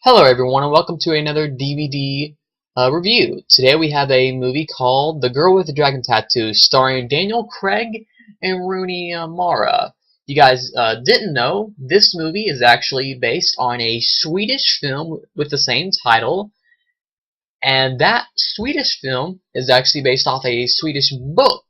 Hello everyone and welcome to another DVD review. Today we have a movie called The Girl with the Dragon Tattoo starring Daniel Craig and Rooney Mara. You guys didn't know, this movie is actually based on a Swedish film with the same title, and that Swedish film is actually based off a Swedish book,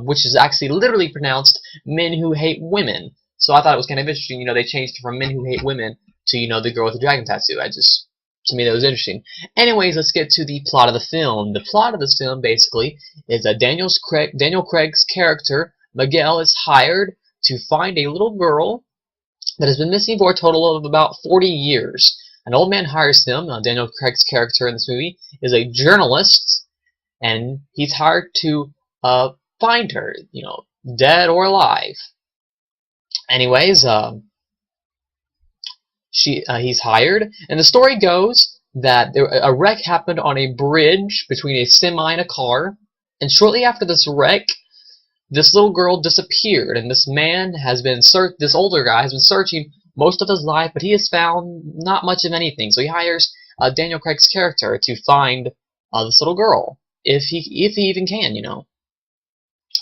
which is actually literally pronounced Men Who Hate Women. So I thought it was kind of interesting, they changed it from Men Who Hate Women to, the girl with the dragon tattoo. To me, that was interesting. Anyways, let's get to the plot of the film. The plot of this film, basically, is that Daniel Craig's character, Miguel, is hired to find a little girl that has been missing for a total of about 40 years. An old man hires him. Daniel Craig's character in this movie is a journalist, and he's hired to find her, dead or alive. Anyways, he's hired, and the story goes that a wreck happened on a bridge between a semi and a car, and shortly after this wreck, this little girl disappeared, and this older guy has been searching most of his life, but he has found not much of anything. So he hires Daniel Craig's character to find this little girl, if he even can,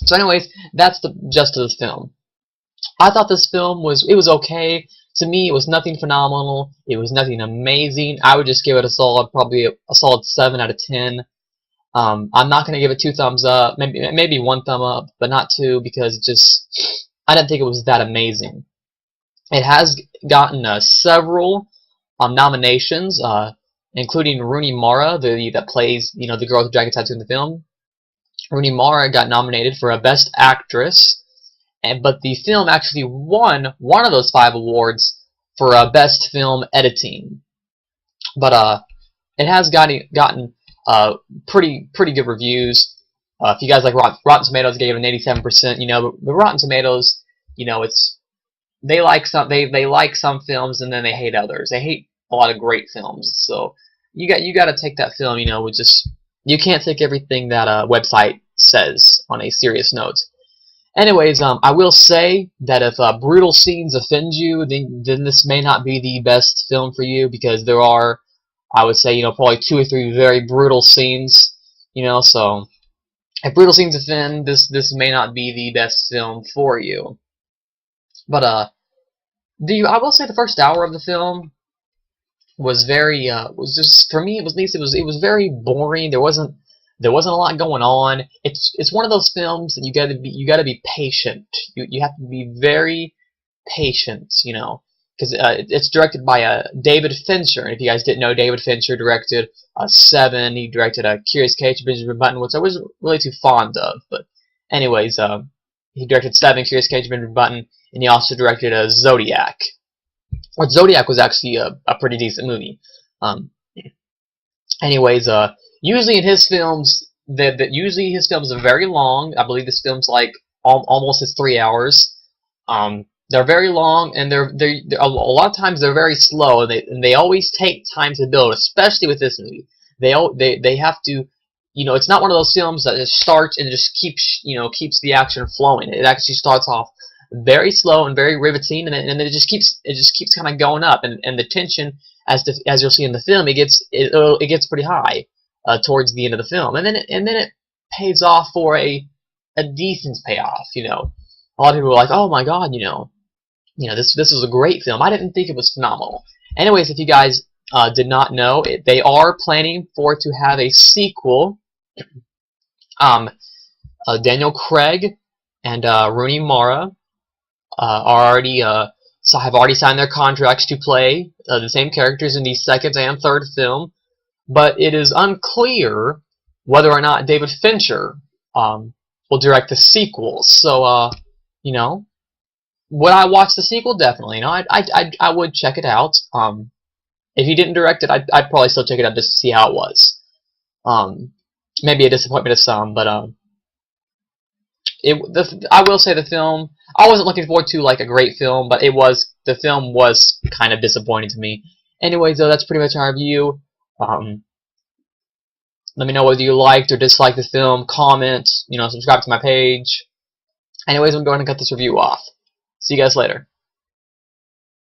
So anyways, that's the gist of this film. I thought this film was okay. To me, it was nothing phenomenal. It was nothing amazing. I would just give it probably a solid 7 out of 10. I'm not gonna give it 2 thumbs up, maybe 1 thumb up, but not 2, because I didn't think it was that amazing. It has gotten several nominations, including Rooney Mara, that plays the girl with the dragon tattoo in the film. Rooney Mara got nominated for a Best Actress. But the film actually won one of those 5 awards for Best Film Editing. But it has gotten pretty good reviews. If you guys like Rotten Tomatoes, gave it an 87%. But Rotten Tomatoes, they like some films and then they hate others. They hate a lot of great films. So you got to take that film, you can't take everything that a website says on a serious note. Anyways, I will say that if brutal scenes offend you, then this may not be the best film for you, because there are, I would say, probably 2 or 3 very brutal scenes, so if brutal scenes offend, this may not be the best film for you. But I will say the first hour of the film was very for me, it was very boring. There wasn't a lot going on. It's one of those films that you gotta be patient. You have to be very patient, because it's directed by David Fincher. And if you guys didn't know, David Fincher directed Seven. He directed Curious Case of Benjamin Button, which I wasn't really too fond of. But anyways, he directed Seven, Curious Case of Benjamin Button, and he also directed Zodiac. Which Zodiac was actually a pretty decent movie. Anyways, usually in his films, usually his films are very long. I believe this film's like almost 3 hours. They're very long, and they're a lot of times they're very slow, and they always take time to build. Especially with this movie, they have to, it's not one of those films that just starts and just keeps the action flowing. It actually starts off very slow and very riveting, and then it just keeps kind of going up, and the tension, as you'll see in the film, it gets pretty high towards the end of the film, and then it pays off for a decent payoff. A lot of people were like, "Oh my God, this was a great film." I didn't think it was phenomenal. Anyways, if you guys did not know, they are planning for it to have a sequel. Daniel Craig and Rooney Mara have already signed their contracts to play the same characters in the second and third film, but it is unclear whether or not David Fincher will direct the sequels. So, would I watch the sequel? Definitely. I would check it out. If he didn't direct it, I'd probably still check it out just to see how it was. Maybe a disappointment of some, but I will say the film, I wasn't looking forward to like a great film, but the film was kind of disappointing to me. Anyways, though, that's pretty much our review. Let me know whether you liked or disliked the film. Comment, subscribe to my page. Anyways, I'm going to cut this review off. See you guys later.